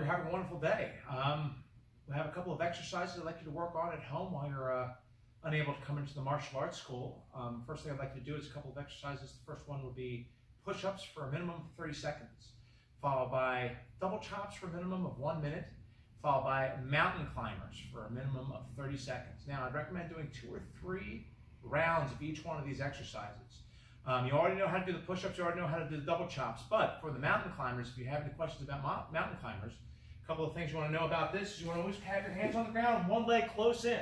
you're having a wonderful day. We have a couple of exercises I'd like you to work on at home while you're unable to come into the martial arts school. First thing I'd like you to do is a couple of exercises. The first one would be push-ups for a minimum of 30 seconds, followed by double chops for a minimum of 1 minute, followed by mountain climbers for a minimum of 30 seconds. Now, I'd recommend doing 2 or 3 rounds of each one of these exercises. You already know how to do the push-ups, you already know how to do the double chops, but for the mountain climbers, if you have any questions about mountain climbers, a couple of things you want to know about this is you want to always have your hands on the ground and one leg close in.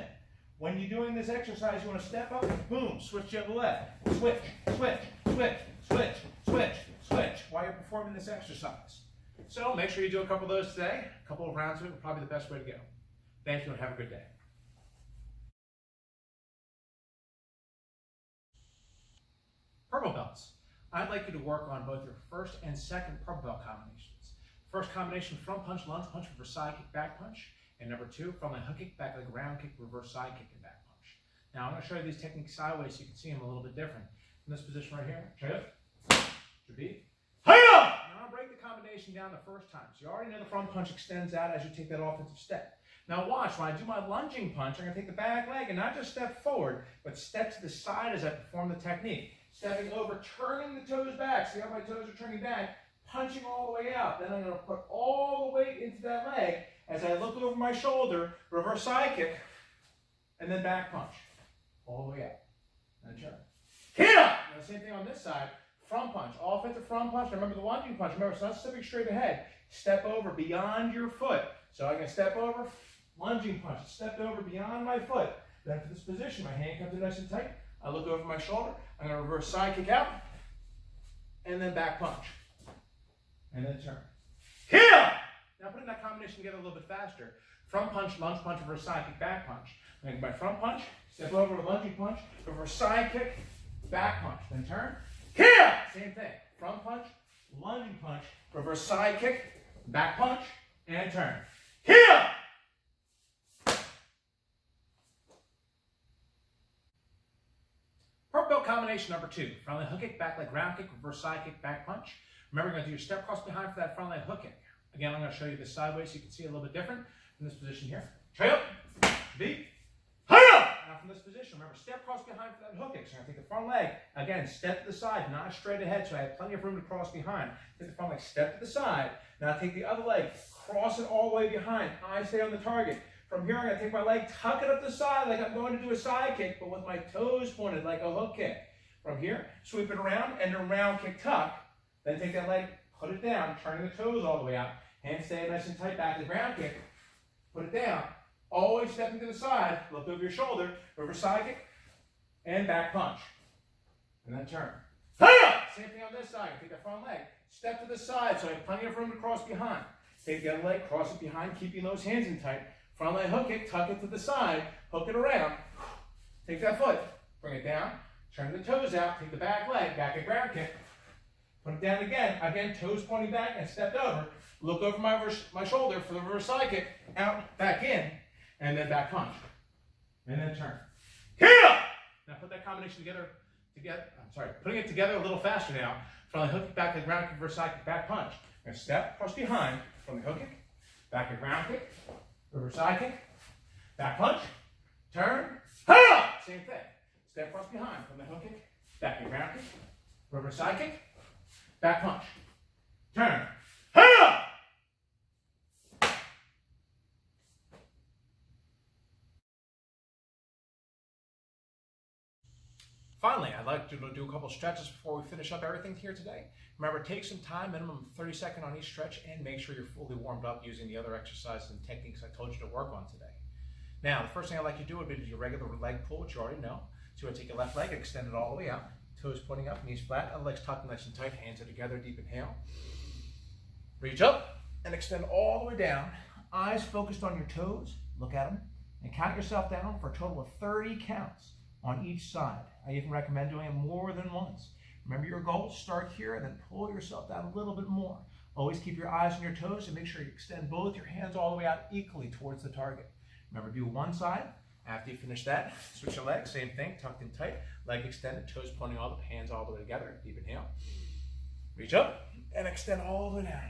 When you're doing this exercise, you want to step up, boom, switch to the left, switch, switch, switch, switch, switch, switch, while you're performing this exercise. So make sure you do a couple of those today. A couple of rounds of it would probably be the best way to go. Thank you and have a good day. Purple belts. I'd like you to work on both your first and second purple belt combinations. First combination, front punch, lunge punch, reverse side kick, back punch. And number 2, front leg hook kick, back leg round kick, reverse side kick, and back punch. Now I'm going to show you these techniques sideways so you can see them a little bit different. In this position right here, straight up, to beat. Hi-ya! Now I'll break the combination down the first time. So you already know the front punch extends out as you take that offensive step. Now watch, when I do my lunging punch, I'm going to take the back leg and not just step forward, but step to the side as I perform the technique. Stepping over, turning the toes back. See how my toes are turning back? Punching all the way out. Then I'm going to put all the weight into that leg as I look over my shoulder, reverse side kick, and then back punch. All the way out. And turn. Hit up! Now, same thing on this side. Front punch. Offensive front punch. Remember the lunging punch. Remember, it's not stepping straight ahead. Step over beyond your foot. So I can step over, lunging punch. Stepped over beyond my foot. Then for this position, my hand comes in nice and tight. I look over my shoulder. I'm going to reverse side kick out. And then back punch. And then turn. Hit up! Now putting that combination together a little bit faster. Front punch, lunge punch, reverse side kick, back punch. Then my front punch, step over to lunging punch, reverse side kick, back punch. Then turn. Hit up! Same thing. Front punch, lunging punch, reverse side kick, back punch, and turn. Hit up! Purple belt combination number 2. Front leg hook kick, back leg round kick, reverse side kick, back punch. Remember, you're going to do your step cross behind for that front leg hook kick. Again, I'm going to show you this sideways so you can see it a little bit different in this position here. Tray up, beat, hi-ya! Now from this position, remember, step cross behind for that hook kick. So I'm going to take the front leg, again, step to the side, not straight ahead, so I have plenty of room to cross behind. Take the front leg, step to the side. Now take the other leg, cross it all the way behind. Eyes stay on the target. From here, I'm going to take my leg, tuck it up the side like I'm going to do a side kick, but with my toes pointed like a hook kick. From here, sweep it around and a round kick tuck. Then take that leg, put it down, turning the toes all the way out. Hands stay nice and tight back to the ground kick. Put it down. Always stepping to the side. Look over your shoulder. Reverse side kick. And back punch. And then turn. Hi-ya! Same thing on this side. Take that front leg. Step to the side so I have plenty of room to cross behind. Take the other leg, cross it behind, keeping those hands in tight. Front leg hook kick, tuck it to the side. Hook it around. Take that foot. Bring it down. Turn the toes out. Take the back leg. Back at ground kick. Put it down again. Again, toes pointing back and stepped over. Look over my shoulder for the reverse side kick. Out, back in, and then back punch. And then turn. Hit up! Now put that combination together. Putting it together a little faster now. Front leg hook kick, back leg ground kick, reverse side kick, back punch. Now step, cross behind, front leg hook kick, back leg ground kick, reverse side kick, back punch, turn, hit up! Same thing. Step, cross behind, front leg hook kick, back leg ground kick, reverse side kick, back punch. Turn. Hit up! Finally, I'd like to do a couple stretches before we finish up everything here today. Remember, take some time, minimum 30 seconds on each stretch, and make sure you're fully warmed up using the other exercises and techniques I told you to work on today. Now, the first thing I'd like you to do would be to do your regular leg pull, which you already know. So you want to take your left leg and extend it all the way out. Toes pointing up, knees flat, other legs tucked nice and tight, hands are together, deep inhale. Reach up and extend all the way down. Eyes focused on your toes, look at them, and count yourself down for a total of 30 counts on each side. I even recommend doing it more than once. Remember your goal, start here and then pull yourself down a little bit more. Always keep your eyes on your toes and make sure you extend both your hands all the way out equally towards the target. Remember, do one side. After you finish that, switch your legs, same thing, tucked in tight, leg extended, toes pointing all the hands all the way together, deep inhale. Reach up and extend all the way down.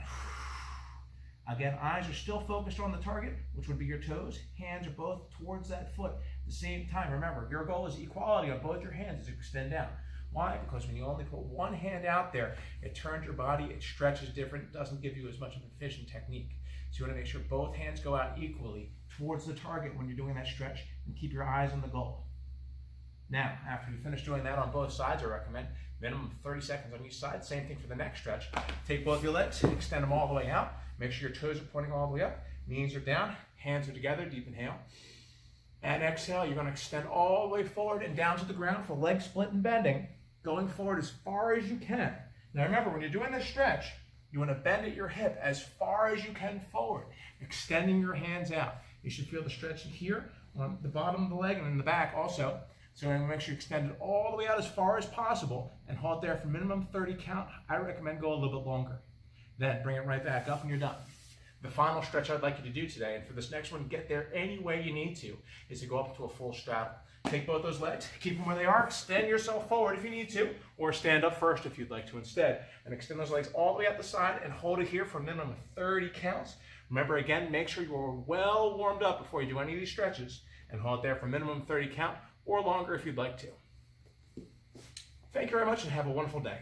Again, eyes are still focused on the target, which would be your toes. Hands are both towards that foot at the same time. Remember, your goal is equality on both your hands as you extend down. Why? Because when you only put one hand out there, it turns your body, it stretches different, it doesn't give you as much of an efficient technique. So you want to make sure both hands go out equally towards the target when you're doing that stretch, and keep your eyes on the goal. Now, after you finish doing that on both sides, I recommend minimum 30 seconds on each side. Same thing for the next stretch. Take both your legs, extend them all the way out. Make sure your toes are pointing all the way up. Knees are down, hands are together, deep inhale. And exhale, you're going to extend all the way forward and down to the ground for leg split and bending, going forward as far as you can. Now remember, when you're doing this stretch, you want to bend at your hip as far as you can forward, extending your hands out. You should feel the stretch here on the bottom of the leg and in the back also. So I'm going to make sure you extend it all the way out as far as possible and hold there for minimum 30 count. I recommend go a little bit longer. Then bring it right back up and you're done. The final stretch I'd like you to do today, and for this next one, get there any way you need to, is to go up to a full straddle. Take both those legs, keep them where they are, extend yourself forward if you need to, or stand up first if you'd like to instead. And extend those legs all the way up the side and hold it here for a minimum of 30 counts. Remember again, make sure you are well warmed up before you do any of these stretches, and hold it there for a minimum 30 count, or longer if you'd like to. Thank you very much and have a wonderful day.